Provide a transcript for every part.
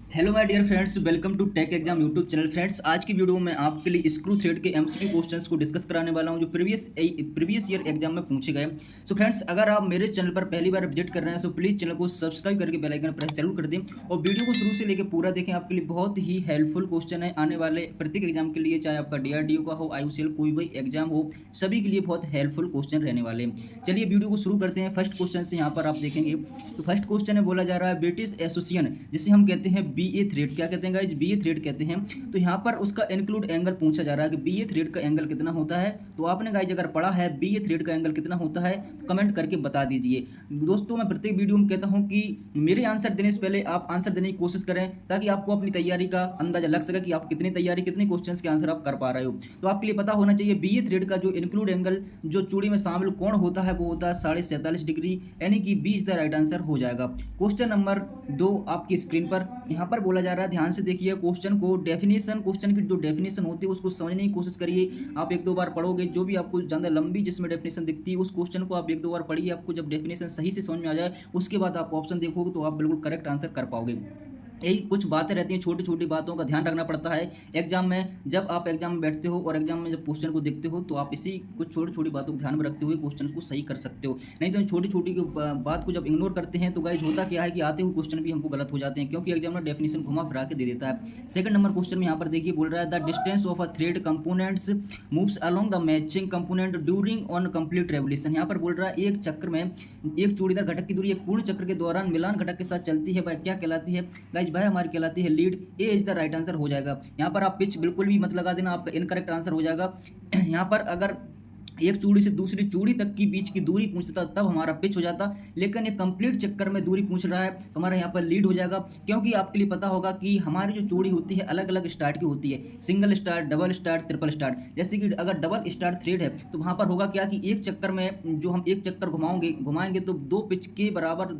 Hello my dear friends, welcome to tech exam YouTube channel. Friends, आज की video में आपके लिए स्क्रू थ्रेड के एमसीक्यू क्वेश्चंस को डिस्कस कराने वाला हूं जो प्रीवियस ईयर एग्जाम में पूछे गए। सो फ्रेंड्स, अगर आप मेरे चैनल पर पहली बार विजिट कर रहे हैं तो प्लीज़ चैनल को सब्सक्राइब करके बेल आइकन प्रेस जरूर कर दें और वीडियो को शुरू से लेकर पूरा देखें। आपके लिए बहुत ही हेल्पफुल क्वेश्चन है आने वाले प्रत्येक एग्जाम के लिए, चाहे आपका डीआरडीओ का हो, आईयूसीएल कोई भी एग्जाम हो, सभी के लिए बहुत हेल्पफुल क्वेश्चन रहने वाले हैं। चलिए वीडियो को शुरू करते हैं। फर्स्ट क्वेश्चन से यहाँ पर आप देखेंगे तो फर्स्ट क्वेश्चन है, बोला जा रहा है ब्रिटिश एसोसिएशन जिसे हम कहते हैं बीए थ्रेड। क्या कहते हैं गाइस? बीए थ्रेड कहते हैं। तो यहाँ पर उसका इंक्लूड एंगल पूछा जा रहा है कि बीए थ्रेड का एंगल कितना होता है। तो आपने गाइस अगर पढ़ा है बीए थ्रेड का एंगल कितना होता है तो कमेंट करके बता दीजिए। दोस्तों, मैं प्रत्येक वीडियो में कहता हूँ कि मेरे आंसर देने से पहले आप आंसर देने की कोशिश करें ताकि आपको अपनी तैयारी का अंदाजा लग सके कि आप कितनी तैयारी, कितने क्वेश्चन के आंसर आप कर पा रहे हो। तो आपके लिए पता होना चाहिए बीए थ्रेड का जो इंक्लूड एंगल जो चूड़ी में शामिल कोण होता है वो होता है 47.5 डिग्री, यानी कि B is the right answer हो जाएगा। क्वेश्चन नंबर 2 आपकी स्क्रीन पर यहाँ पर बोला जा रहा है, ध्यान से देखिए क्वेश्चन को। डेफिनेशन, क्वेश्चन की जो डेफिनेशन होती है उसको समझने की कोशिश करिए। आप एक दो बार पढ़ोगे, जो भी आपको ज़्यादा लंबी जिसमें डेफिनेशन दिखती है उस क्वेश्चन को आप एक दो बार पढ़िए। आपको जब डेफिनेशन सही से समझ में आ जाए उसके बाद आप ऑप्शन देखोगे तो आप बिल्कुल करेक्ट आंसर कर पाओगे। यही कुछ बातें रहती हैं, छोटी छोटी बातों का ध्यान रखना पड़ता है एग्जाम में। जब आप एग्जाम में बैठते हो और एग्जाम में जब क्वेश्चन को देखते हो तो आप इसी कुछ छोटी छोटी बातों को ध्यान में रखते हुए क्वेश्चन को सही कर सकते हो। नहीं तो छोटी छोटी बात को जब इग्नोर करते हैं तो गाइज होता क्या है कि आते हुए क्वेश्चन भी हमको गलत हो जाते हैं, क्योंकि एग्जाम में डेफिनेशन घुमा फिरा के दे देता है। सेकंड नंबर क्वेश्चन में यहाँ पर देखिए बोल रहा है, the distance of a thread components moves along the matching component during on complete revolution. यहाँ पर बोल रहा है एक चक्र में एक चूड़ीदार घटक की दूरी एक पूर्ण चक्र के दौरान मिलान घटक के साथ चलती है, वह क्या कहलाती है? गाइज वह हमारी कहलाती है lead. A is the right answer हो जाएगा। यहाँ पर आप पिच बिल्कुल भी मत लगा देना, आपका इनकरेक्ट आंसर हो जाएगा। यहाँ पर अगर एक चूड़ी से दूसरी चूड़ी तक की बीच की दूरी पूछता तब हमारा पिच हो जाता, लेकिन ये कंप्लीट चक्कर में दूरी पूछ रहा है तो हमारा यहाँ पर लीड हो जाएगा। क्योंकि आपके लिए पता होगा कि हमारी जो चूड़ी होती है अलग अलग स्टार्ट की होती है, single start, double start, triple start. जैसे कि अगर डबल स्टार्ट थ्रेड है तो वहाँ पर होगा क्या कि एक चक्कर में जो हम एक चक्कर घुमाएंगे तो दो पिच के बराबर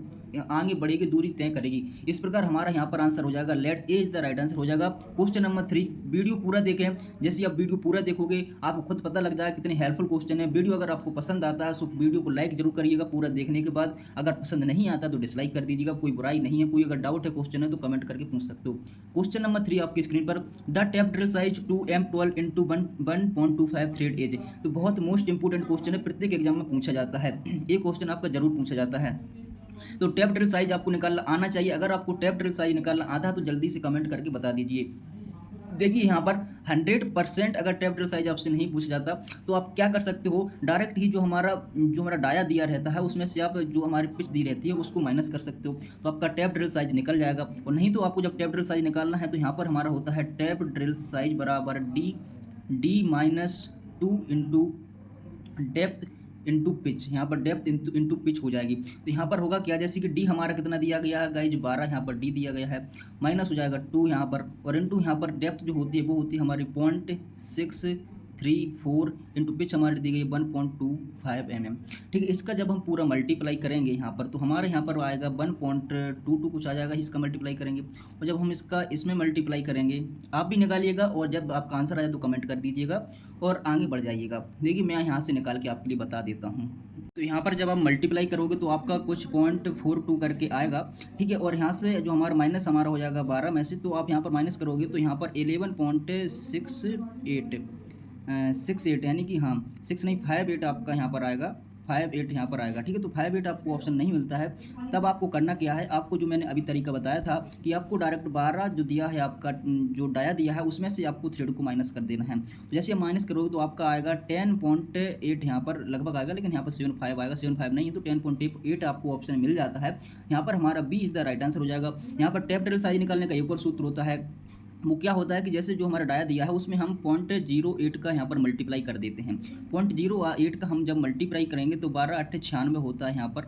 आगे बढ़ेगी, दूरी तय करेगी। इस प्रकार हमारा यहाँ पर आंसर हो जाएगा let A is the right answer हो जाएगा। क्वेश्चन नंबर 3, वीडियो पूरा देखें। जैसे आप वीडियो पूरा देखोगे आपको खुद पता लग जाएगा कितने हेल्पफुल क्वेश्चन है। वीडियो अगर आपको पसंद आता है तो वीडियो को लाइक जरूर करिएगा पूरा देखने के बाद। अगर पसंद नहीं आता तो डिसलाइक कर दीजिएगा, कोई बुराई नहीं है। कोई अगर डाउट है क्वेश्चन है तो कमेंट करके पूछ सकते हो। क्वेश्चन नंबर 3 आपकी स्क्रीन पर, the tap drill size 2M12 into 1.25 thread as. तो बहुत मोस्ट इंपोर्टेंट क्वेश्चन है, प्रत्येक एग्जाम में पूछा जाता है। एक क्वेश्चन आपका जरूर पूछा जाता है। तो टैप ड्रिल साइज आपको निकालना आना चाहिए। अगर आपको टैप ड्रिल साइज निकालना आता है तो जल्दी से कमेंट करके बता दीजिए। देखिए यहाँ पर 100% अगर टैप ड्रिल साइज आपसे नहीं पूछा जाता तो आप क्या कर सकते हो, डायरेक्ट ही जो हमारा डाया दिया रहता है उसमें से आप जो हमारी पिच दी रहती है उसको माइनस कर सकते हो, तो आपका टैप ड्रिल साइज निकल जाएगा। और नहीं तो आपको जब टैप ड्रिल साइज निकालना है तो यहाँ पर हमारा होता है टैप ड्रिल साइज बराबर D-2 into depth into pitch. यहाँ पर डेप्थ इंटू पिच हो जाएगी। तो यहाँ पर होगा क्या, जैसे कि डी हमारा कितना दिया गया है गाइज 12, यहाँ पर डी दिया गया है, माइनस हो जाएगा 2 यहाँ पर, और इंटू यहाँ पर डेप्थ जो होती है वो होती है हमारी 0.634 इंटू पिच हमारी दी गई 1.25 mm। ठीक है, इसका जब हम पूरा मल्टीप्लाई करेंगे यहाँ पर तो हमारे यहाँ पर आएगा 1.22 कुछ आ जाएगा, इसका मल्टीप्लाई करेंगे। और जब हम इसका इसमें मल्टीप्लाई करेंगे, आप भी निकालिएगा और जब आपका आंसर आए तो कमेंट कर दीजिएगा और आगे बढ़ जाइएगा। देखिए मैं यहाँ से निकाल के आपके लिए बता देता हूँ। तो यहाँ पर जब आप मल्टीप्लाई करोगे तो आपका कुछ 0.42 करके आएगा। ठीक है, और यहाँ से जो हमारा माइनस हमारा हो जाएगा 12 में से, तो आप यहाँ पर माइनस करोगे तो यहाँ पर 11.68 यानी कि हाँ 6 नहीं 58 आपका यहाँ पर आएगा, 58 यहाँ पर आएगा। ठीक है, तो 58 आपको ऑप्शन नहीं मिलता है। तब आपको करना क्या है, आपको जो मैंने अभी तरीका बताया था कि आपको डायरेक्ट 12 जो दिया है आपका जो डाया दिया है उसमें से आपको थ्रेड को माइनस कर देना है। तो जैसे आप माइनस करोगे तो आपका आएगा 10.8 यहाँ पर लगभग आएगा, लेकिन यहाँ पर 75 आएगा, 75 नहीं है तो 10.8 आपको ऑप्शन मिल जाता है। यहाँ पर हमारा B is the right answer हो जाएगा। यहाँ पर टैप ड्रिल साइज निकालने का एक और सूत्र होता है, वो क्या होता है कि जैसे जो हमारा डाया दिया है उसमें हम 0.08 का यहाँ पर मल्टीप्लाई कर देते हैं। 0.08 का हम जब मल्टीप्लाई करेंगे तो 12 8 96 होता है, यहाँ पर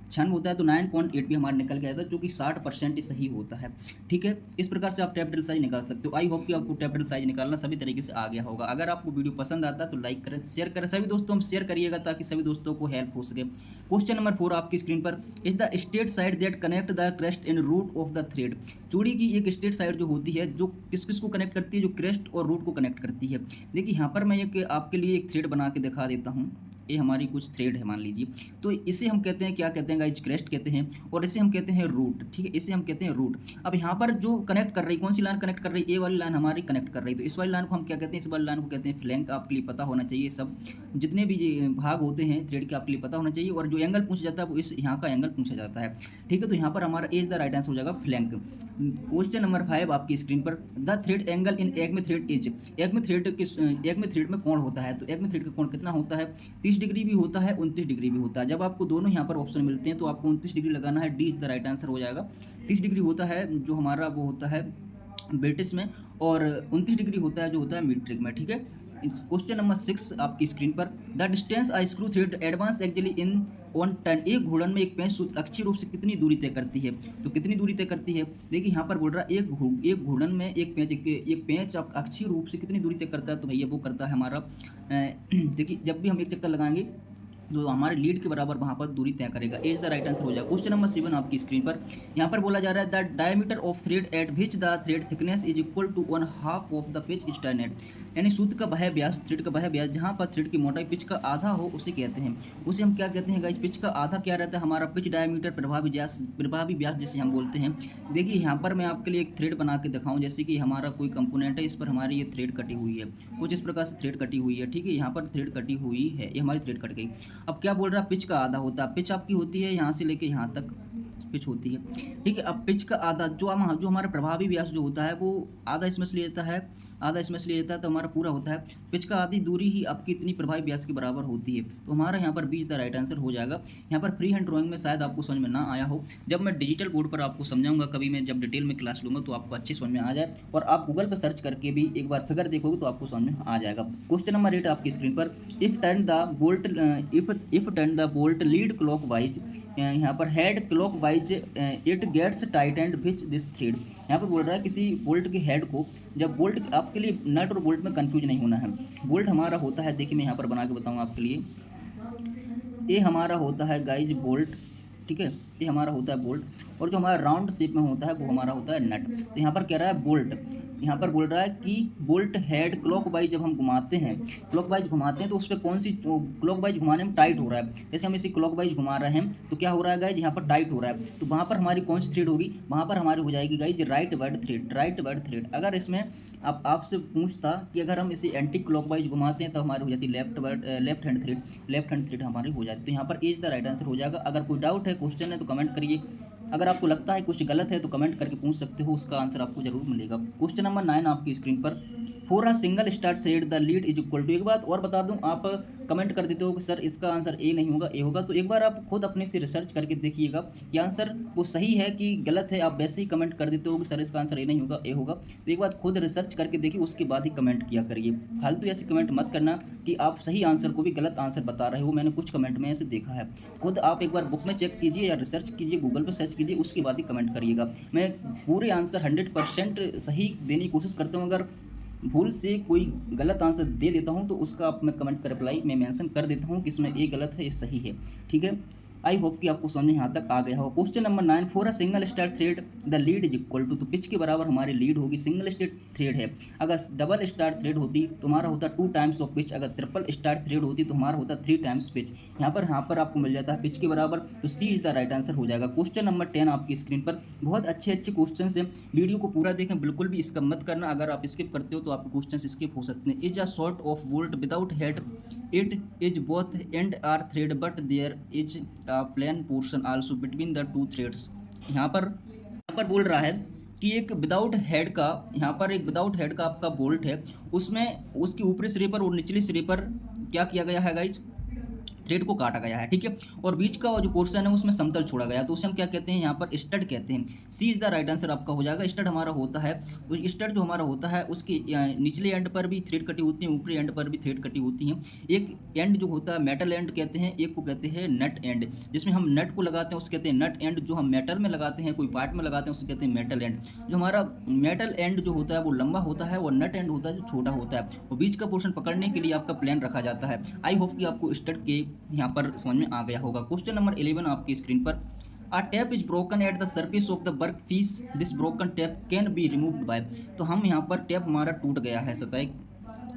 96 होता है तो 9.8 भी हमारा निकल गया था, जो कि 60% सही होता है। ठीक है, इस प्रकार से आप टैप ड्रिल साइज निकाल सकते हो। आई होप कि आपको टैप ड्रिल साइज निकालना सभी तरीके से आ गया होगा। अगर आपको वीडियो पसंद आता है तो लाइक करें, शेयर करें, सभी दोस्तों हम शेयर करिएगा ताकि सभी दोस्तों को हेल्प हो सके। क्वेश्चन नंबर 4 आपकी स्क्रीन पर, is the straight side that connect the crest in root of the thread. चूड़ी की एक स्ट्रेट साइड जो होती है जो किस किस को कनेक्ट करती है, जो क्रेस्ट और रूट को कनेक्ट करती है। देखिए यहाँ पर मैं एक आपके लिए एक थ्रेड बना के दिखा देता हूँ। ये हमारी कुछ थ्रेड है मान लीजिए, तो इसे हम कहते हैं, क्या कहते हैं गाइज, क्रेस्ट कहते हैं, और इसे हम कहते हैं रूट, ठीक है, इसे हम कहते हैं रूट। अब यहाँ पर जो कनेक्ट कर रही, कौन सी लाइन कनेक्ट कर रही है, ये वाली लाइन हमारी कनेक्ट कर रही है, तो इस वाली लाइन को हम क्या कहते हैं, इस वाली लाइन को कहते हैं फ्लैंक। आपके लिए पता होना चाहिए, सब जितने भी भाग होते हैं थ्रेड के आपके लिए पता होना चाहिए, और जो एंगल पूछा जाता है वो इस यहाँ का एंगल पूछा जाता है, ठीक है। तो यहाँ पर हमारा एज द राइट आंसर हो जाएगा फ्लैंक। क्वेश्चन नंबर 5 आपकी स्क्रीन पर, the thread angle in egg में थ्रेड इज, एग में थ्रेड में कोण होता है, तो एग में थ्रेड का कोण कितना होता है, 30 डिग्री भी होता है, 29 डिग्री भी होता है। जब आपको दोनों यहाँ पर ऑप्शन मिलते हैं तो आपको 29 डिग्री लगाना है, D is the right answer हो जाएगा। 30 डिग्री होता है जो हमारा वो होता है ब्रिटिश में, और 29 डिग्री होता है जो होता है मीट्रिक में, ठीक है। क्वेश्चन नंबर 6 आपकी स्क्रीन पर, the distance I screw thread advance actually in on turn, एक घूर्णन में एक पेंच सूत्र अक्षीय रूप से कितनी दूरी तय करती है, तो कितनी दूरी तय करती है, देखिए यहाँ पर बोल रहा है एक घूर्णन में एक पेंच अक्षीय रूप से कितनी दूरी तय करता है, तो भैया वो करता है हमारा देखिए जब भी हम एक चक्कर लगाएंगे तो हमारे लीड के बराबर वहाँ पर दूरी तय करेगा, एज द राइट आंसर हो जाएगा। क्वेश्चन नंबर 7 आपकी स्क्रीन पर, यहाँ पर बोला जा रहा है the diameter of thread at which the thread thickness is equal to 1/2 of the pitch is turned, यानी सूत्र का बाह्य व्यास, थ्रेड का बाह्य व्यास जहाँ पर थ्रेड की मोटाई पिच का आधा हो उसे कहते हैं, उसे हम क्या कहते हैं गाइस, पिच का आधा क्या रहता है हमारा पिच डायमीटर, प्रभावी व्यास जिसे हम बोलते हैं। देखिए यहाँ पर मैं आपके लिए एक थ्रेड बना के दिखाऊँ, जैसे कि हमारा कोई कंपोनेंट है, इस पर हमारी ये थ्रेड कटी हुई है, कुछ इस प्रकार से थ्रेड कटी हुई है, ठीक है, यहाँ पर थ्रेड कटी हुई है, ये हमारी थ्रेड कट गई। अब क्या बोल रहा है, पिच का आधा होता है, पिच आपकी होती है यहाँ से लेके यहाँ तक पिच होती है, ठीक है। अब पिच का आधा जो हमारा प्रभावी व्यास जो होता है वो आधा इसमें से ले लेता है, आधा इसमें से ले लेता है, तो हमारा पूरा होता है, पिच का आधी दूरी ही आपकी इतनी प्रभावी व्यास के बराबर होती है, तो हमारा यहाँ पर 20 द राइट आंसर हो जाएगा। यहाँ पर फ्री हैंड ड्राइंग में शायद आपको समझ में ना आया हो, जब मैं डिजिटल बोर्ड पर आपको समझाऊंगा कभी, मैं जब डिटेल में क्लास लूँगा तो आपको अच्छी समझ में आ जाए, और आप गूगल पर सर्च करके भी एक बार फिगर देखोगे तो आपको समझ में आ जाएगा। क्वेश्चन नंबर 8 आपकी स्क्रीन पर, if turn the bolt lead clockwise, यहाँ पर head clockwise it gets tight and which this thread, यहाँ पर बोल रहा है किसी बोल्ट के हेड को, जब बोल्ट आपके लिए नट और बोल्ट में कंफ्यूज नहीं होना है, बोल्ट हमारा होता है, देखिए मैं यहाँ पर बना के बताऊँगा आपके लिए, ये हमारा होता है गाइज बोल्ट, ठीक है, ये हमारा होता है बोल्ट, और जो हमारा राउंड शेप में होता है वो हमारा होता है नट। तो यहाँ पर कह रहा है बोल्ट, यहाँ पर बोल रहा है कि बोल्ट हेड क्लॉकवाइज जब हम घुमाते हैं, क्लॉकवाइज घुमाते हैं तो उस पर कौन सी क्लॉकवाइज घुमाने में टाइट हो रहा है, जैसे हम इसे क्लॉकवाइज घुमा रहे हैं तो क्या हो रहा है गाइज, यहाँ पर टाइट हो रहा है, तो वहाँ पर हमारी कौन सी थ्रेड होगी, वहाँ पर हमारी हो जाएगी guys right word thread, right word thread. अगर इसमें आपसे पूछता कि अगर हम इसे एंटी क्लॉकवाइज घुमाते हैं तो हमारी हो जाती लेफ्ट हैंड थ्रेड हमारी हो जाती है, तो यहाँ पर इज द राइट आंसर हो जाएगा। अगर कोई डाउट है, क्वेश्चन है तो कमेंट करिए, अगर आपको लगता है कुछ गलत है तो कमेंट करके पूछ सकते हो, उसका आंसर आपको जरूर मिलेगा। क्वेश्चन नंबर 9 आपकी स्क्रीन पर, for a single start thread the lead is equal to, एक बात और बता दूं, आप कमेंट कर देते हो कि सर इसका आंसर ए नहीं होगा, ए होगा, तो एक बार आप खुद अपने से रिसर्च करके देखिएगा कि आंसर वो सही है कि गलत है। आप वैसे ही कमेंट कर देते हो कि सर इसका आंसर ए नहीं होगा, ए होगा, तो एक बार खुद रिसर्च करके देखिए, उसके बाद ही कमेंट किया करिए। फालतू ऐसे कमेंट मत करना कि आप सही आंसर को भी गलत आंसर बता रहे हो, मैंने कुछ कमेंट में ऐसे देखा है। खुद आप एक बार बुक में चेक कीजिए या रिसर्च कीजिए, गूगल पर सर्च कीजिए, उसके बाद ही कमेंट करिएगा। मैं पूरे आंसर 100% सही देने की कोशिश करता हूँ, अगर भूल से कोई गलत आंसर दे देता हूं तो उसका आप मैं कमेंट का रिप्लाई में मेंशन कर देता हूं कि इसमें ये गलत है, ये सही है, ठीक है। आई होप कि आपको समझ यहाँ तक आ गया हो। Question number 9, for a single star thread the lead is equal to, तो पिच के बराबर हमारी लीड होगी, सिंगल स्टार थ्रेड है, अगर डबल स्टार थ्रेड होती तो हमारा होता 2 टाइम्स ऑफ पिच, अगर ट्रिपल स्टार थ्रेड होती तो हमारा होता 3 टाइम्स पिच। यहाँ पर आपको मिल जाता है पिच के बराबर, तो सी इज द राइट आंसर हो जाएगा। क्वेश्चन नंबर 10 आपकी स्क्रीन पर, बहुत अच्छे क्वेश्चन हैं, वीडियो को पूरा देखें, बिल्कुल भी इसका मत करना, अगर आप स्किप करते हो तो आपके क्वेश्चन स्किप हो सकते हैं। Is a sort of bolt without head, it is both end are thread but there is a plain portion also between the 2 threads. यहाँ पर बोल रहा है कि एक विदाउट हेड का, यहाँ पर एक विदाउट हेड का आपका बोल्ट है, उसमें उसके ऊपरी सिरे पर और निचले सिरे पर क्या किया गया है गाइज, थ्रेड को काटा गया है, ठीक है, और बीच का जो पोर्शन है उसमें समतल छोड़ा गया, तो उसे हम क्या कहते हैं, यहाँ पर स्टड कहते हैं। C is the right answer आपका हो जाएगा। स्टड हमारा होता है, तो स्टड जो हमारा होता है उसके निचले एंड पर भी थ्रेड कटी होती है, ऊपरी एंड पर भी थ्रेड कटी होती हैं। एक एंड जो होता है मेटल एंड कहते हैं, एक को कहते हैं नट एंड, जिसमें हम नट को लगाते हैं उसे कहते हैं नट एंड, जो हम मेटल में लगाते हैं, कोई पार्ट में लगाते हैं उसे कहते हैं मेटल एंड। जो हमारा मेटल एंड जो होता है वो लंबा होता है, और नट एंड होता है जो छोटा होता है, और बीच का पोर्शन पकड़ने के लिए आपका प्लेन रखा जाता है। आई होप कि आपको स्टड के यहाँ पर में आ गया होगा। क्वेश्चन नंबर 11 आपकी स्क्रीन पर, A tap is broken at the surface of the workpiece. This broken tap can be removed by, तो हम यहाँ पर टैप हमारा टूट गया है, सतह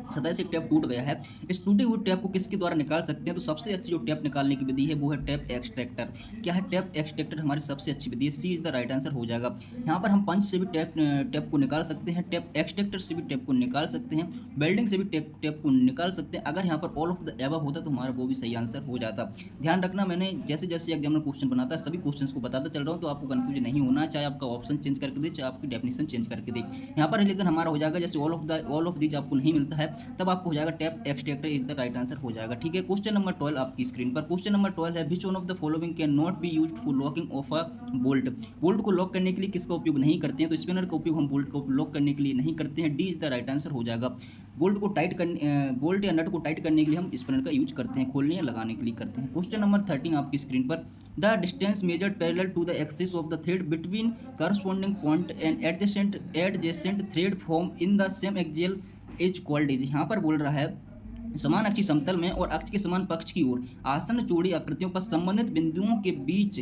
सतह से टैप टूट गया है, इस टूटे हुए टैप को किसके द्वारा निकाल सकते हैं? तो सबसे अच्छी जो टैप निकालने की विधि है वो है टैप एक्सट्रैक्टर। क्या है? टैप एक्सट्रैक्टर हमारी सबसे अच्छी विधि है। सी इज द राइट आंसर हो जाएगा। यहाँ पर हम पंच से भी टैप को निकाल सकते हैं, टैप एक्सट्रैक्टर से भी टैप को निकाल सकते हैं, वेल्डिंग से भी टैप को निकाल सकते हैं। अगर यहाँ पर ऑल ऑफ द एबव होता तो हमारा वो भी सही आंसर हो जाता। ध्यान रखना, मैंने जैसे जैसे एग्जामिनर क्वेश्चन बनाता है सभी क्वेश्चन को बताता चल रहा हूँ, तो आपको कंफ्यूजन नहीं होना, चाहे आपका ऑप्शन चेंज करके दे, चाहे आपकी डेफिनेशन चेंज करके दे। यहाँ पर लेकिन हमारा हो जाएगा, जैसे ऑल ऑफ दीज आपको नहीं मिलता है तब आपको हो जाएगा tap extractor is the right answer हो जाएगा। ठीक है, क्वेश्चन नंबर 12 आपकी स्क्रीन पर। क्वेश्चन नंबर 12 है, विच one of the following can not be used for locking of a bolt. Bolt को लॉक करने के लिए किसका उपयोग नहीं करते हैं? तो स्पिनर का उपयोग हम बोल्ट को लॉक करने के लिए नहीं करते हैं। D is the right answer हो जाएगा। बोल्ट या नट को टाइट करने के लिए हम स्पिनर का यूज करते हैं, खोलने या लगाने के लिए करते हैं। क्वेश्चन नंबर 13 आपकी स्क्रीन पर, the distance measured parallel to the axis of the thread between corresponding point and adjacent thread form in the same axial as called is. यहाँ पर बोल रहा है समान अक्षीय समतल में और अक्ष के समान पक्ष की ओर आसन्न चौड़ी आकृतियों पर संबंधित बिंदुओं के बीच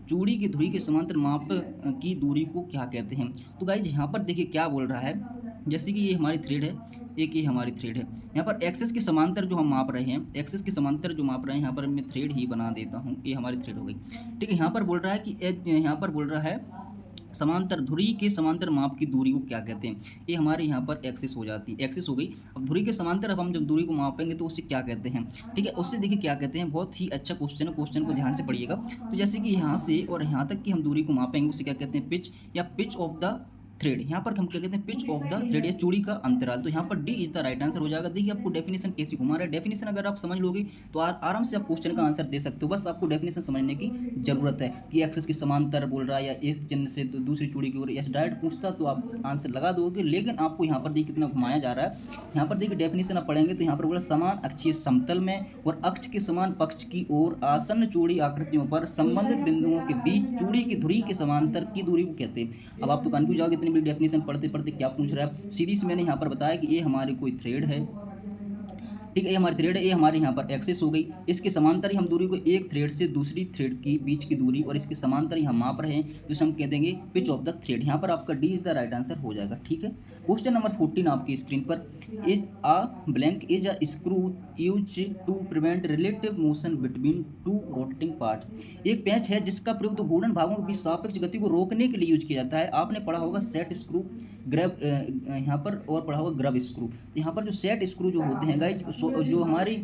चूड़ी की धुरी के समांतर माप की दूरी को क्या कहते हैं? तो गाइज यहाँ पर देखिए क्या बोल रहा है, जैसे कि ये हमारी थ्रेड है, एक ये हमारी थ्रेड है, यहाँ पर एक्सेस के समांतर जो हम माप रहे हैं, एक्सेस के समांतर जो माप रहे हैं, यहाँ पर मैं थ्रेड ही बना देता हूँ, ये हमारी थ्रेड हो गई। ठीक है, यहाँ पर बोल रहा है कि यहाँ पर बोल रहा है समांतर धुरी के समांतर माप की दूरी को क्या कहते हैं? ये हमारे यहाँ पर एक्सिस हो जाती है, एक्सिस हो गई। अब धुरी के समांतर अब हम जब दूरी को मापेंगे तो उससे क्या कहते हैं? ठीक है, उससे देखिए क्या कहते हैं, बहुत ही अच्छा क्वेश्चन है, क्वेश्चन को ध्यान से पढ़िएगा। तो जैसे कि यहाँ से और यहाँ तक की हम दूरी को मापेंगे उससे क्या कहते हैं? पिच या पिच ऑफ द थ्रेड। यहाँ पर हम क्या कहते हैं? पिच ऑफ द थ्रेड या चूड़ी का अंतराल। तो यहाँ पर D is the right answer हो जाएगा। देखिए आपको डेफिनेशन कैसी घुमा रहा है, डेफिनेशन अगर आप समझ लोगे तो आराम से आप क्वेश्चन का आंसर दे सकते हो। बस आपको डेफिनेशन समझने की जरूरत है कि एक्सेस के समांतर बोल रहा है या एक चिन्ह से तो दूसरी चूड़ी की ओर, या डायरेक्ट पूछता तो आप आंसर लगा दोगे। लेकिन आपको यहाँ पर देखिए कितना घुमाया जा रहा है। यहाँ पर देखिए डेफिनेशन आप पढ़ेंगे तो यहाँ पर बोला समान अक्षीय समतल में और अक्ष के समान पक्ष की ओर आसन्न चूड़ी आकृतियों पर संबंधित बिंदुओं के बीच चूड़ी की धुरी के समांतर की दूरी को कहते हैं। अब आप तो कंफ्यूज जाओगे इतनी बड़ी डेफिनेशन पढ़ते पढ़ते क्या पूछ रहा है। सीधी सी मैंने यहाँ पर बताया कि ये हमारी कोई थ्रेड है, ठीक है, ये हमारी थ्रेड है, ये हमारे यहाँ पर एक्सेस हो गई। इसके समांतर ही हम दूरी को एक थ्रेड से दूसरी थ्रेड की बीच की दूरी और इसके समांतर ही हम माप रहे हैं, जिसे हम कह देंगे पिच ऑफ द थ्रेड। यहाँ पर आपका D is the right answer हो जाएगा। ठीक है, क्वेश्चन नंबर 14 आपकी स्क्रीन पर, is a blank is a screw use to prevent relative motion between two rotating parts. एक पेंच है जिसका प्रयोग तो घूर्णन भागों के बीच सापेक्ष गति को रोकने के लिए यूज किया जाता है। आपने पढ़ा होगा सेट स्क्रू, ग्रैब यहाँ पर, और पढ़ा होगा ग्रब स्क्रू। यहाँ पर जो सेट स्क्रू जो होते हैं गाइज, जो हमारी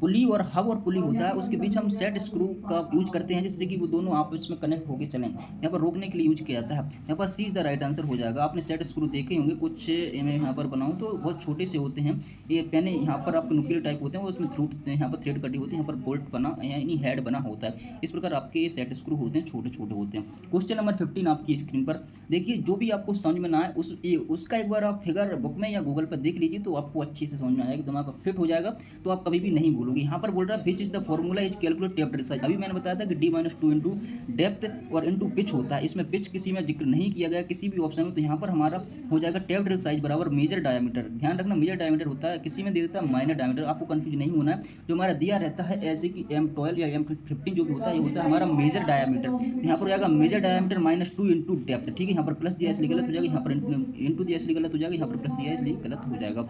पुली और हब और पुली होता है उसके बीच हम सेट स्क्रू का यूज करते हैं, जिससे कि वो दोनों आपस में कनेक्ट होकर चलें। यहाँ पर रोकने के लिए यूज किया जाता है। यहाँ पर सी इज द राइट आंसर हो जाएगा। आपने सेट स्क्रू देखे होंगे, कुछ मैं यहाँ पर बनाऊँ तो बहुत छोटे से होते हैं ये पेन, यहाँ पर आपके नुकीले टाइप होते हैं, वो उसमें यहाँ पर थ्रेड कटी होती है, यहाँ पर बोल्ट बना यानी हेड बना होता है। इस प्रकार आपके ये सेट स्क्रू होते हैं, छोटे छोटे होते हैं। क्वेश्चन नंबर 15 आपकी स्क्रीन पर देखिए, जो भी आपको समझ में ना आए उसका एक बार आप फिगर बुक में या गूगल पर देख लीजिए तो आपको अच्छे से समझ में आएगा, दिमाग फिट हो जाएगा, तो आप कभी भी नहीं भूलोगे। यहाँ पर बोल रहा है विच is the formula is calculate depth size. अभी मैंने बताया था कि d-2 इंटू डेप्थ और इंटू पिच होता है। इसमें पिच किसी में जिक्र नहीं किया गया किसी भी ऑप्शन में, तो यहाँ पर हमारा हो जाएगा टेप ड्रिल साइज बराबर मेजर डायमीटर। ध्यान रखना मेजर डायमीटर होता है, किसी में दे देता है माइनर डायमीटर, आपको कंफ्यूज नहीं होना है। जो हमारा दिया रहता है ऐसे कि M12 या M15 जो भी होता है, ये होता है हमारा मेजर डायमीटर। यहाँ पर हो जाएगा मेजर डायमीटर -2 इंटू डेप्थ। ठीक है, यहाँ पर प्लस दिया इसलिए गलत हो जाएगा, यहाँ पर इंटू दिया इसलिए गलत हो जाएगा, यहाँ पर प्लस दिया इसलिए गलत हो जाएगा।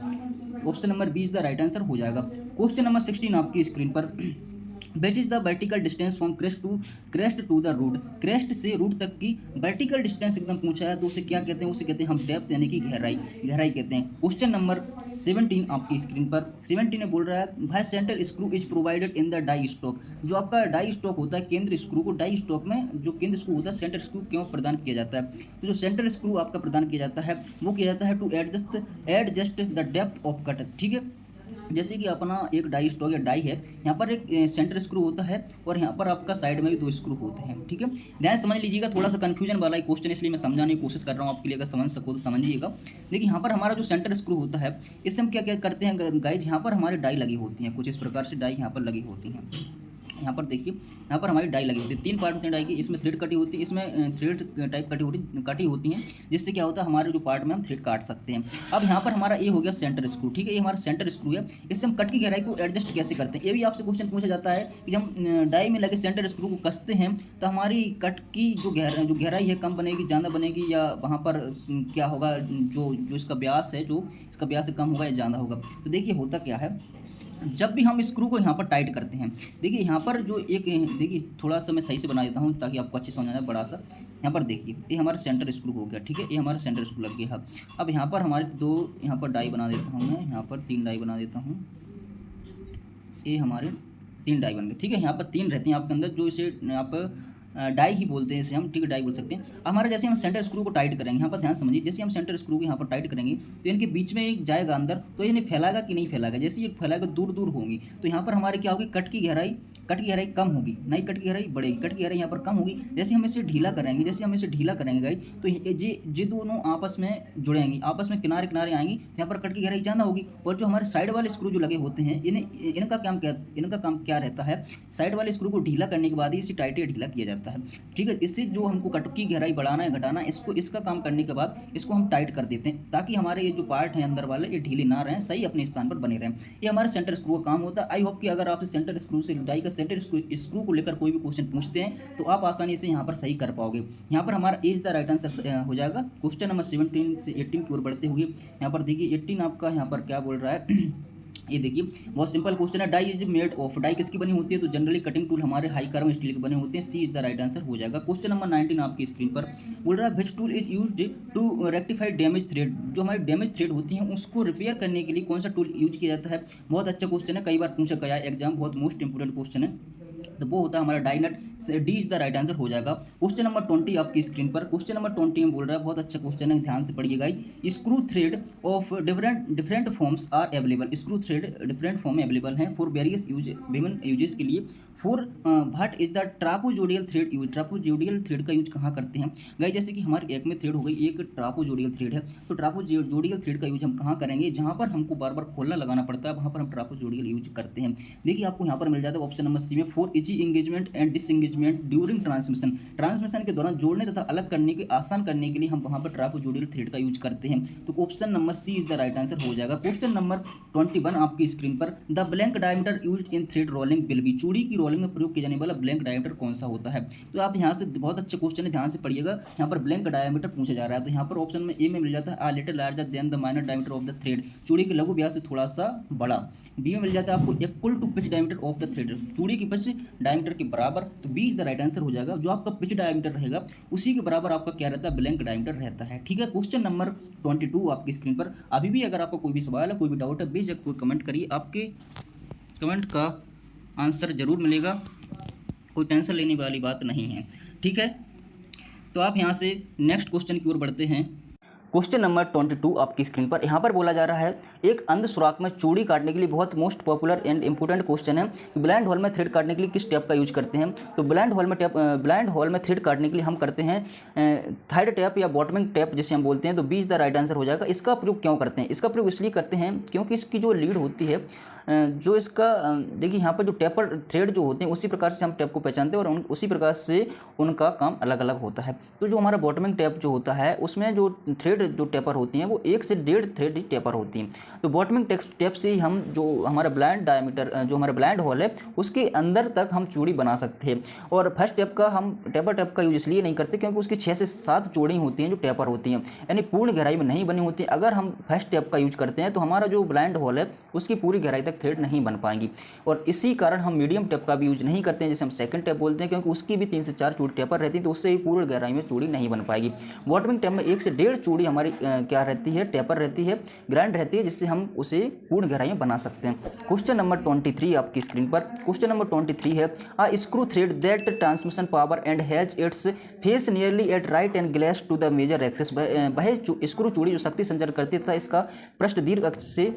Option number 20 the right answer हो जाएगा। क्वेश्चन नंबर 16 आपकी स्क्रीन पर, which is the vertical distance from crest to the root. Crest से रूट तक की वर्टिकल डिस्टेंस एकदम पूछा है तो उसे क्या कहते हैं? उसे कहते हैं हम डेप्थ यानी कि गहराई कहते हैं। क्वेश्चन नंबर 17 आपकी स्क्रीन पर, 17 में बोल रहा है भाई centre screw is provided in the die stock. जो आपका डाई स्टॉक होता है, केंद्र स्क्रू को डाई स्टॉक में जो केंद्र स्क्रू होता है सेंटर स्क्रू क्यों प्रदान किया जाता है? तो जो सेंटर स्क्रू आपका प्रदान किया जाता है वो किया जाता है to adjust the depth of cut. ठीक है, जैसे कि अपना एक डाई स्टॉक या डाई है, यहाँ पर एक सेंटर स्क्रू होता है और यहाँ पर आपका साइड में भी 2 स्क्रू होते हैं। ठीक है, ध्यान समझ लीजिएगा, थोड़ा सा कंफ्यूजन वाला क्वेश्चन इसलिए मैं समझाने की कोशिश कर रहा हूँ आपके लिए, अगर समझ सको तो समझिएगा। देखिए यहाँ पर हमारा जो सेंटर स्क्रू होता है, इससे हम क्या क्या करते हैं गाइज, यहाँ पर हमारी डाई लगी होती हैं, कुछ इस प्रकार से डाई यहाँ पर लगी होती हैं। यहाँ पर देखिए, यहाँ पर हमारी डाई लगी होती है, 3 पार्ट होते हैं डाई की, इसमें थ्रेड कटी होती है, इसमें थ्रेड टाइप कटी होती हैं, जिससे क्या होता है हमारे जो पार्ट में हम थ्रेड काट सकते हैं। अब यहाँ पर हमारा ये हो गया सेंटर स्क्रू, ठीक है, ये हमारा सेंटर स्क्रू है। इससे हम कट की गहराई को एडजस्ट कैसे करते हैं, ये भी आपसे क्वेश्चन पूछा जाता है कि जब हम डाई में लगे सेंटर स्क्रू को कसते हैं तो हमारी कट की जो गहराई है कम बनेगी, ज़्यादा बनेगी, या वहाँ पर क्या होगा, जो इसका व्यास है, जो इसका व्यास कम होगा या ज़्यादा होगा। तो देखिए होता क्या है, जब भी हम स्क्रू को यहाँ पर टाइट करते हैं, देखिए यहाँ पर जो एक, देखिए थोड़ा सा मैं सही से बना देता हूँ ताकि आपको अच्छी समझ आ जाए, बड़ा सा यहाँ पर देखिए, ये हमारा सेंटर स्क्रू हो गया, ठीक है, ये हमारा सेंटर स्क्रू लग गया। अब यहाँ पर हमारे 2 यहाँ पर डाई बना देता हूँ मैं, यहाँ पर 3 डाई बना देता हूँ, ये हमारे 3 डाई बन गए, ठीक है। यहाँ पर 3 रहती हैं आपके अंदर, जो इसे आप डाई ही बोलते हैं, इसे हम, ठीक है, डाई बोल सकते हैं। हमारे जैसे हम सेंटर स्क्रू को टाइट करेंगे, यहाँ पर ध्यान समझिए, जैसे हम सेंटर स्क्रू को यहाँ पर टाइट करेंगे तो इनके बीच में एक जाएगा अंदर, तो ये फैलाएगा कि नहीं फैलाएगा, जैसे ये फैलाएगा दूर दूर होंगी, तो यहाँ पर हमारे क्या होगी, कट की गहराई कम होगी, नई कट की गहराई बढ़ेगी, कट की गहराई यहाँ पर कम होगी। जैसे हम इसे ढीला करेंगे, गाइस, तो ये दोनों आपस में जुड़ेंगी, आपस में किनारे किनारे आएंगी, यहाँ पर कट की गहराई ज़्यादा होगी। और जो हमारे साइड वाले स्क्रू जो लगे होते हैं, इनका काम क्या रहता है, साइड वाले स्क्रू को ढीला करने के बाद ही इसे टाइट या ढीला किया जाता है, ठीक है। इससे जो हमको कट की गहराई बढ़ाना है घटाना है, इसका काम करने के बाद इसको हम टाइट कर देते हैं, ताकि हमारे ये जो पार्ट हैं अंदर वाले, ये ढीले ना रहें, सही अपने स्थान पर बने रहें। ये हमारे सेंटर स्क्रू का काम होता है। आई होप कि अगर आप सेंटर स्क्रू से, डाई का सेंटर स्क्रू को लेकर कोई भी क्वेश्चन पूछते हैं तो आप आसानी से यहाँ पर सही कर पाओगे। यहाँ पर हमारा इज द राइट आंसर हो जाएगा। क्वेश्चन नंबर 17 से 18 की ओर बढ़ते हुए, यहाँ पर देखिए 18 आपका यहाँ पर क्या बोल रहा है ये देखिए, बहुत सिंपल क्वेश्चन है। Die is made of, die किसकी बनी होती है, तो जनरली कटिंग टूल हमारे हाई कार्बन स्टील के बने होते हैं, C is the right answer हो जाएगा। क्वेश्चन नंबर 19 आपकी स्क्रीन पर बोल रहा है, which tool is used to rectify damage thread, जो हमारी डैमेज थ्रेड होती हैं उसको रिपेयर करने के लिए कौन सा टूल यूज किया जाता है। बहुत अच्छा क्वेश्चन है, कई बार पूछा गया है एग्जाम, बहुत मोस्ट इंपोर्टेंट क्वेश्चन है, तो वो होता है हमारा die nut, D is the right answer हो जाएगा। क्वेश्चन नंबर 20 आपकी स्क्रीन पर, क्वेश्चन नंबर 20 में बोल रहा है, बहुत अच्छा क्वेश्चन है, ध्यान से पढ़िएगा। Screw thread of different forms are available, screw thread different form में अवेलेबल हैं फॉर वेरियस यूज, विभिन्न यूजेस के लिए। For what is the trapezoidal thread use, trapezoidal thread का यूज कहाँ करते हैं गाइस, जैसे कि हमारे एक में थ्रेड हो गई, एक ट्रापोजोडियल थ्रेड है, तो ट्रापोजोडियल थ्रेड का यूज हम कहाँ करेंगे, जहाँ पर हमको बार बार खोलना लगाना पड़ता है, वहाँ पर हम ट्रापोजोडियल यूज करते हैं। देखिए आपको यहाँ पर मिल जाता है ऑप्शन नंबर सी में, for easy engagement and disengagement during transmission के दौरान जोड़ने तथा अलग करने के आसान करने के लिए हम वहाँ पर ट्रापोजोडियल थ्रेड का यूज करते हैं, तो option number C is the right answer हो जाएगा। क्वेश्चन नंबर 21 आपकी स्क्रीन पर, the blank diameter used in thread rolling will be, चूड़ी की रोलिंग में प्रयोग किया जाने वाला ब्लैंक डायमीटर कौन सा होता है। तो आप यहाँ से, बहुत अच्छे क्वेश्चन है, ध्यान से पढ़िएगा, यहाँ पर ब्लैंक डायमीटर पूछा जा रहा है, तो यहाँ पर ऑप्शन में ए में मिल जाता है, आ little larger than the minor diameter of the thread, चूड़ी के लघु व्यास से थोड़ा सा बड़ा। बी में मिल जाता है आपको equal to pitch diameter of the thread, चूड़ी की पिच डायमीटर के बराबर, तो B is the right answer हो जाएगा। जो आपका पिच डायमीटर रहेगा उसी के बराबर आपका क्या रहता है, ब्लैंक डायमीटर रहता है, ठीक है। क्वेश्चन नंबर 22 आपकी स्क्रीन पर। अभी भी अगर आपको कोई भी सवाल है, कोई भी डाउट है, बेशक कोई कमेंट करिए, आपके कमेंट का आंसर जरूर मिलेगा, कोई टेंशन लेने वाली बात नहीं है, ठीक है। तो आप यहाँ से नेक्स्ट क्वेश्चन की ओर बढ़ते हैं। क्वेश्चन नंबर 22 आपकी स्क्रीन पर, यहाँ पर बोला जा रहा है, एक अंध सुराख में चूड़ी काटने के लिए बहुत most popular and important question है, ब्लाइंड होल में थ्रेड काटने के लिए किस टेप का यूज करते हैं। तो ब्लाइंड होल में थ्रेड काटने के लिए हम करते हैं थाइड टेप या बॉटमिंग टेप जिसे हम बोलते हैं, तो B is the right answer हो जाएगा। इसका प्रयोग क्यों करते हैं, इसका प्रयोग इसलिए करते हैं क्योंकि इसकी जो लीड होती है, जो इसका, देखिए यहाँ पर जो टेपर थ्रेड जो होते हैं उसी प्रकार से हम टेप को पहचानते हैं और उसी प्रकार से उनका काम अलग अलग होता है। तो जो हमारा बॉटमिंग टेप जो होता है उसमें जो थ्रेड जो टेपर होती हैं वो 1 से 1.5 थ्रेड टेपर होती हैं। तो बॉटमिंग टेप से ही हम जो हमारा ब्लाइंड डायमीटर, जो हमारा ब्लाइंड होल है उसके अंदर तक हम चूड़ी बना सकते हैं। और फर्स्ट टेप का हम टेपर टेप का यूज इसलिए नहीं करते क्योंकि उसकी 6 से 7 चौड़ी होती हैं जो टेपर होती हैं, यानी पूर्ण गहराई में नहीं बनी होती। अगर हम फर्स्ट टेप का यूज करते हैं तो हमारा जो ब्लाइंड होल है उसकी पूरी गहराई तक थ्रेड नहीं बन पाएंगी, और इसी कारण हम मीडियम टेप का भी यूज नहीं करते हैं, जैसे हम सेकंड टेप बोलते हैं, क्योंकि उसकी भी 3 से 4 चूड़ी टेपर रहती है, तो उससे भी पूर्ण गहराई में चूड़ी नहीं बन पाएगी। बॉटमिंग टेप में 1 से 1.5 चूड़ी हमारी क्या रहती है, टेपर रहती है, ग्राइंड रहती है, जिससे हम उसे पूर्ण गहराई में बना सकते हैं। क्वेश्चन नंबर 23 आपकी स्क्रीन पर, क्वेश्चन नंबर 23 है, a screw thread that transmission power and has its face nearly at right angles to the major axis, वह स्क्रू चूड़ी जो शक्ति संचार करती था इसका पृष्ठ दीर्घ अक्ष से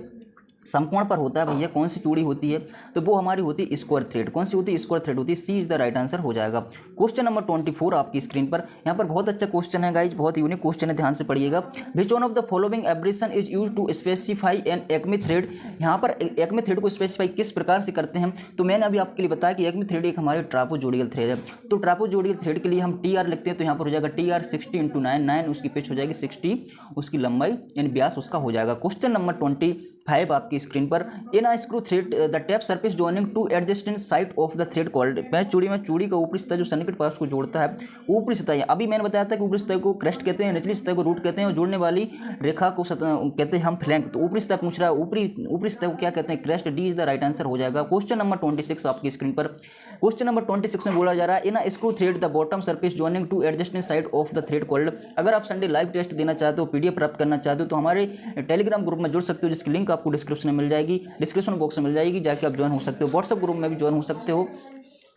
समकोण पर होता है भैया, कौन सी चूड़ी होती है, तो वो हमारी होती है स्क्वायर थ्रेड। कौन सी होती है? स्क्वायर थ्रेड होती है। सी इज द राइट आंसर हो जाएगा। क्वेश्चन नंबर 24 आपकी स्क्रीन पर। यहाँ पर बहुत अच्छा क्वेश्चन है गाइज, बहुत यूनिक क्वेश्चन है, ध्यान से पढ़िएगा। Which one of the following abbreviation is use to specify an Acme thread. यहाँ पर एक्मे थ्रेड को स्पेसिफाई किस प्रकार से करते हैं, तो मैंने अभी आपके लिए बताया कि एक्मे थ्रेड एक हमारे ट्रापोजोडियल थ्रेड है। तो ट्रापोजोडियल थ्रेड के लिए हम टी आर लिखते हैं, तो यहाँ पर हो जाएगा टी आर 60 × 9, 9 उसकी पिच हो जाएगी, 60 उसकी लंबाई यानी व्यास उसका हो जाएगा। क्वेश्चन नंबर 25 आपकी स्क्रीन पर। In a screw thread the top surface joining two adjacent side of the thread called. पैच चूड़ी में चूड़ी का ऊपरी सतह जो सन्निकट पार्श्व को जोड़ता है, ऊपरी सतह, अभी मैंने बताया था कि ऊपरी सतह को क्रेस्ट कहते हैं, निचली सतह को रूट कहते हैं, और जोड़ने वाली रेखा को कहते हैं हम फ्लैंक। तो ऊपरी सतह पूछ रहा है, ऊपरी सतह को क्या कहते हैं? Crest. D is the right answer हो जाएगा। क्वेश्चन नंबर 26 आपकी स्क्रीन पर। क्वेश्चन नंबर 26 में बोला जा रहा है in a screw thread the bottom surface joining two adjacent side of the thread called. अगर आप संडे लाइव टेस्ट देना चाहते हो, पीडीएफ प्राप्त करना चाहते हो, तो हमारे टेलीग्राम ग्रुप में जुड़ सकते हो, जिसकी लिंक आपको डिस्क्रिप्शन में मिल जाएगी, डिस्क्रिप्शन बॉक्स में मिल जाएगी, जाके आप ज्वाइन हो सकते हो। व्हाट्सएप ग्रुप में भी ज्वाइन हो सकते हो,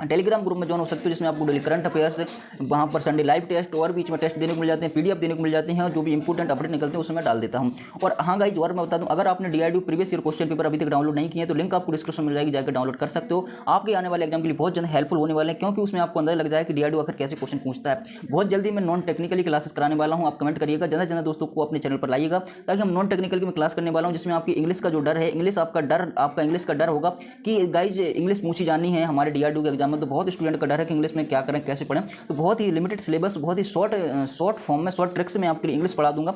टेलीग्राम ग्रुप में ज्वाइन हो सकते हो, जिसमें आपको डेली करंट अफेयर्स, वहाँ पर संडे लाइव टेस्ट और बीच में टेस्ट देने को मिल जाते हैं, पीडीएफ देने को मिल जाते हैं, और जो भी इंपोर्टेंट अपडेट निकलते हैं उसमें मैं डाल देता हूँ। और हाँ गाइज, और मैं बता दूँ, अगर आपने DRDO previous year question paper अभी तक डाउनलोड नहीं किए तो लिंक आपको डिस्क्रिप्शन मिल जाएगी, जाकर डाउनलोड कर सकते हो। आपके आने वाले एग्जाम के लिए बहुत ज़्यादा हेल्पफुल होने वाले हैं, क्योंकि उसमें आपको अंदर लग जाए कि डीआरडीओ आखिर कैसे क्वेश्चन पूछता है। बहुत जल्दी मैं नॉन टेक्निकली क्लासेस कराने वाला हूँ, आप कमेंट करिएगा, ज़्यादा से ज़्यादा दोस्तों को अपने चैनल पर लाइएगा, ताकि हम नॉन टेक्निकल की मैं क्लास करने वाला हूँ, जिसमें आपकी इंग्लिश का जो डर है, आपका इंग्लिश का डर होगा कि गाइज इंग्लिश पूछी जानी है हमारे डीआरडीओ के एग्जाम में। तो बहुत स्टूडेंट का डर है कि इंग्लिश में क्या करें, कैसे पढ़ें। तो बहुत ही लिमिटेड सिलेबस, बहुत ही शॉर्ट फॉर्म में, शॉर्ट ट्रिक्स में आपके लिए इंग्लिश पढ़ा दूंगा।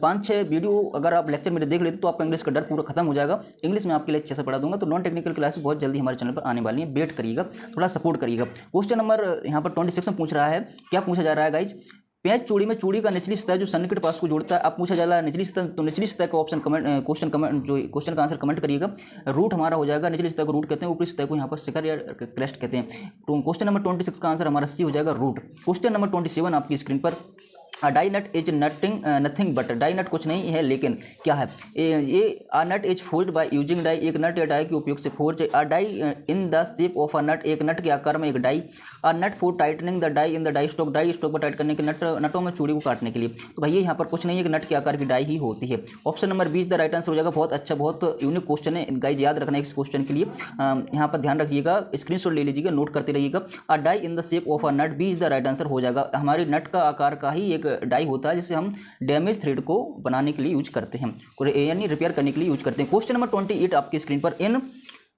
5-6 वीडियो अगर आप लेक्चर मेरे देख लेते तो आपका इंग्लिश का डर पूरा खत्म हो जाएगा। इंग्लिश में आपके लिए अच्छे से पढ़ा दूंगा। तो नॉन टेक्निकल क्लास बहुत जल्दी हमारे चैनल पर आने वाली है, वेट करिएगा, थोड़ा सपोर्ट करिएगा। क्वेश्चन नंबर यहाँ पर 26 में पूछ रहा है, क्या पूछा जा रहा है गाइज? पेंच चूड़ी में चूड़ी का निचली सतह जो सन्निकट पार्श्व को जोड़ता है, अब पूछा जा रहा है निचली सतह, तो निचली सतह का ऑप्शन क्वेश्चन का आंसर कमेंट करिएगा। रूट हमारा हो जाएगा, निचली सतह को रूट कहते हैं, ऊपरी सतह को यहाँ पर शिखर या क्रेस्ट कहते हैं। तो क्वेश्चन नंबर 26 का आंसर हमारा सी हो जाएगा, रूट। क्वेश्चन नंबर 27 आपकी स्क्रीन पर। Die nut is nothing but, die nut कुछ नहीं है लेकिन क्या है? ये a nut is forged by using die, एक नट या डाई के उपयोग से forge. A die in the shape of a nut, एक नट के आकार में एक die. A nut for tightening the die in the die stock, die stock पर टाइट करने के नटों में चूड़ी को काटने के लिए। तो भैया यहाँ पर कुछ नहीं है, कि नट के आकार की डाई ही होती है। Option number 20 the right answer हो जाएगा। बहुत अच्छा, बहुत यूनिक क्वेश्चन है गाइज, याद रखना है इस क्वेश्चन के लिए। यहाँ पर ध्यान रखिएगा, स्क्रीनशॉट ले लीजिएगा, नोट करते रहिएगा। A die in the shape of a nut, B is the right answer हो जाएगा। हमारे नट का आकार का ही एक डाई होता है, जिसे हम डैमेज थ्रेड को बनाने के लिए यूज करते हैं, यानी रिपेयर करने के लिए यूज करते हैं। क्वेश्चन नंबर 28 आपकी स्क्रीन पर।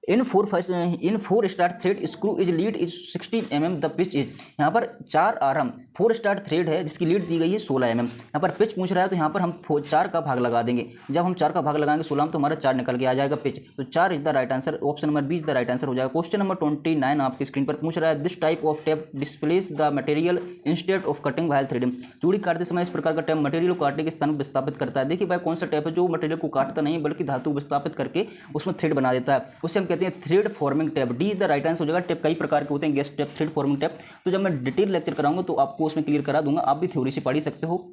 In four start thread screw is lead is 16 mm, the pitch is. यहाँ पर 4 आरम 4 स्टार थ्रेड है, जिसकी लीड दी गई है 16 mm। यहाँ पर पिच पूछ रहा है, तो यहाँ पर हम 4 का भाग लगा देंगे। जब हम 4 का भाग लगाएंगे 16 में, तो हमारा 4 निकल के आ जाएगा पिच। तो 4 is the right answer. Option number 20 the right answer हो जाएगा। क्वेश्चन नंबर 29 आपकी स्क्रीन पर पूछ रहा है, this type of tape displace the material instead of cutting while threading. चूड़ी काटते समय इस प्रकार का टेप मटेरियल को काटने के स्थान को विस्थापित करता है। देखिए भाई, कौन सा टेप है जो मटेरियल को काटता नहीं बल्कि धातु को विस्थापित करके उसमें थ्रेड बना देता है, उसे हम कहते हैं thread forming tape. D is the right answer हो जाएगा। टेप कई प्रकार के होते हैं, gas tape, thread forming tape. तो जब मैं डिटेल लेक्चर कराऊंगा तो आपको उसमें क्लियर करा दूंगा, आप भी थ्योरी से पढ़ ही सकते हो।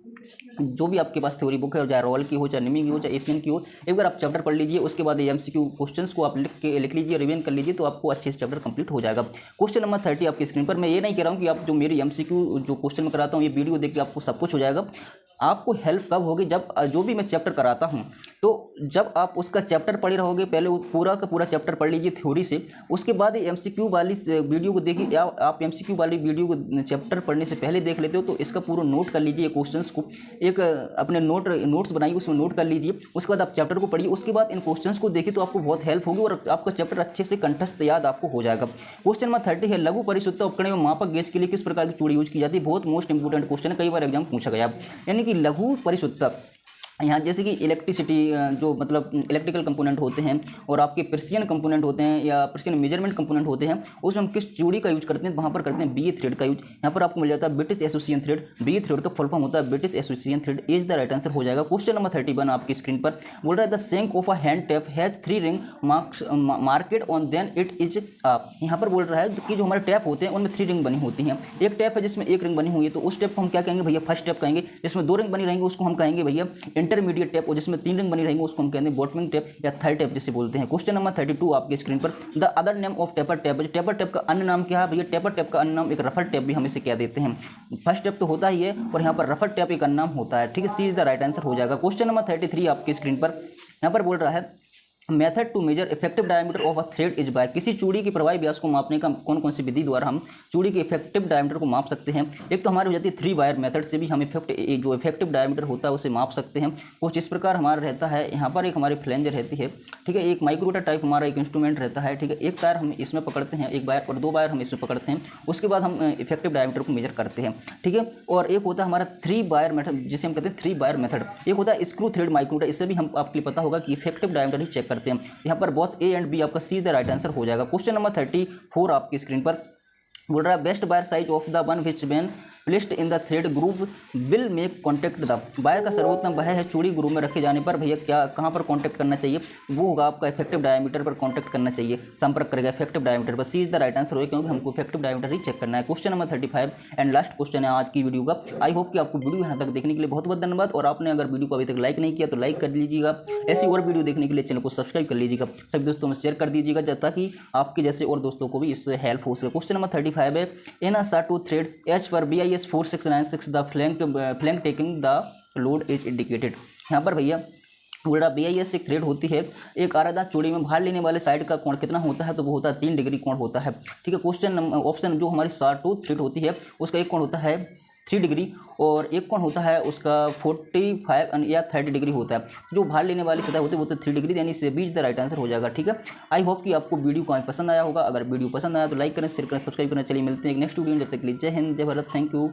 जो भी आपके पास थ्योरी बुक है, चाहे रॉयल की हो, चाहे निमी की हो, चाहे एशियन की हो, एक बार आप चैप्टर पढ़ लीजिए, उसके बाद एमसीक्यू क्वेश्चंस को आप लिख लीजिए, रिवीजन कर लीजिए, तो आपको अच्छे से चैप्टर कंप्लीट हो जाएगा। क्वेश्चन नंबर 30 आपकी स्क्रीन पर। मैं ये नहीं कह रहा हूँ कि आप जो मेरी एमसीक्यू जो क्वेश्चन में कराता हूँ, ये वीडियो देख के आपको सब कुछ हो जाएगा। आपको हेल्प कब होगी? जब जो भी मैं चैप्टर कराता हूँ, तो जब आप उसका चैप्टर पढ़े रहोगे, पहले पूरा का पूरा चैप्टर पढ़ लीजिए थ्योरी से, उसके बाद एमसीक्यू वाली वीडियो को देखिए, या आप एमसीक्यू वाली वीडियो को चैप्टर पढ़ने से पहले देख लेते हो, तो इसका पूरा नोट कर लीजिए, क्वेश्चंस को एक अपने नोट्स बनाइए, उसमें नोट कर लीजिए। उसके बाद आप चैप्टर को पढ़िए, उसके बाद इन क्वेश्चंस को देखिए, तो आपको बहुत हेल्प होगी और आपका चैप्टर अच्छे से कंठस्थ याद आपको हो जाएगा। क्वेश्चन नंबर 30 है, लघु परिशुद्धता उपकरण एवं मापक गेज के लिए किस प्रकार की चूड़ी यूज की जाती है? बहुत मोस्ट इंपोर्टेंट क्वेश्चन है, कई बार एग्जाम पूछा गया। यानी कि लघु परिशुद्धता, यहाँ जैसे कि इलेक्ट्रिसिटी, जो मतलब इलेक्ट्रिकल कंपोनेंट होते हैं, और आपके प्रेसिजन कंपोनेंट होते हैं या प्रेसिजन मेजरमेंट कंपोनेंट होते हैं, उसमें हम किस चूड़ी का यूज करते हैं? वहाँ पर करते हैं बीए थ्रेड का यूज। यहाँ पर आपको मिल जाता है British association thread. BA thread का फुल फॉर्म होता है British association thread. Is the right answer हो जाएगा। क्वेश्चन नंबर 31 आपकी स्क्रीन पर बोल रहा है, the shank of a hand tap has 3 ring marked on then it is up. यहाँ पर बोल रहा है कि जो हमारे टैप होते हैं उनमें 3 रिंग बनी होती हैं। एक टैप है जिसमें 1 रिंग बनी हुई है, तो उस टैप को हम क्या कहेंगे भैया? फर्स्ट टैप कहेंगे। जिसमें 2 रिंग बनी रहेंगी उसको हम कहेंगे भैया इंटरमीडिएट टैप, और जिसमें 3 रिंग बनी रहेंगे उसको हम कहते हैं बॉटमिंग टेप या थर्ड टेप जिसे बोलते हैं। क्वेश्चन नंबर 32 आपकी स्क्रीन पर। The other name of taper tape, taper tape का अन्य नाम क्या है भैया? टेपर टेप का अन्य नाम एक रफर टेप भी हम इसे कह देते हैं। फर्स्ट टेप तो होता ही है, और यहाँ पर रफर टेप एक अन्य नाम होता है। ठीक है, सी इज द राइट आंसर हो जाएगा। क्वेश्चन नंबर 33 आपकी स्क्रीन पर। यहाँ पर बोल रहा है method to measure effective diameter of a thread is by. किसी चूड़ी की प्रवाही व्यास को मापने का कौन कौन सी विधि द्वारा हम चूड़ी के इफेक्टिव डायमीटर को माप सकते हैं। एक तो हमारी हो जाती है 3 वायर मेथड से भी हम जो इफेक्टिव डायमीटर होता है उसे माप सकते हैं। कुछ इस प्रकार हमारा रहता है, यहाँ पर एक हमारी फ्लेंजर रहती है, ठीक है, एक माइक्रोमीटर टाइप हमारा एक इंस्ट्रूमेंट रहता है, ठीक है, एक तार हम इसमें पकड़ते हैं, एक वायर और 2 वायर हम इसमें पकड़ते हैं, उसके बाद हम इफेक्टिव डायमीटर को मेजर करते हैं, ठीक है। और एक होता है हमारा 3 वायर मेथड, जिसे हम कहते हैं 3 वायर मेथड। एक होता है स्क्रू थ्रेड माइक्रोमीटर, इससे भी हम आपके लिए पता होगा कि इफेक्टिव डायमीटर ही चेक करते हैं। यहाँ पर बहुत ए एंड बी आपका सी द राइट आंसर हो जाएगा। क्वेश्चन नंबर 34 आपकी स्क्रीन पर बोल रहा है best wire size of the one which when placed in the thread groove will make contact the. Wire का सर्वोत्तम वह है चूड़ी ग्रूव में रखे जाने पर भैया क्या कहाँ पर कॉन्टैक्ट करना चाहिए, वो होगा आपका इफेक्टिव डायमीटर पर कॉन्टैक्ट करना चाहिए, संपर्क करेगा इफेक्टिव डायमीटर पर। सी इज द राइट आंसर होगा, क्योंकि हमको इफेक्टिव डायमीटर ही चेक करना है। Question number 35 and last question है आज की वीडियो का। आई होप कि आपको वीडियो यहाँ तक देखने के लिए बहुत बहुत धन्यवाद, और आपने अगर वीडियो को अभी तक लाइक नहीं किया तो लाइक कर लीजिएगा। ऐसी और वीडियो देखने के लिए चैनल को सब्सक्राइब कर लीजिएगा, सभी दोस्तों में शेयर कर दीजिएगा ताकि आपके जैसे और दोस्तों को भी इससे हेल्प हो सके। क्वेश्चन नंबर 35 है इन a sawtooth thread H पर BIS 4696 the flank taking the load is indicated। यहाँ पर भैया बोल BIS एक थ्रेड होती है, एक आरादार चूड़ी में भार लेने वाले साइड का कोण कितना होता है, तो वो होता है 3 डिग्री कोण होता है, ठीक है। क्वेश्चन ऑप्शन जो हमारी sawtooth थ्रेड होती है उसका एक कोण होता है 3 डिग्री और एक कोण होता है उसका 45 या 30 डिग्री होता है। जो भार लेने वाली सतह होती है वो तो 3 डिग्री, यानी से बीच द राइट आंसर हो जाएगा, ठीक है। आई होप कि आपको वीडियो काफी पसंद आया होगा। अगर वीडियो पसंद आया तो लाइक करें, शेयर करें, सब्सक्राइब करें। चलिए मिलते हैं एक नेक्स्ट वीडियो में, जब तक के लिए जय हिंद, जय भारत, थैंक यू।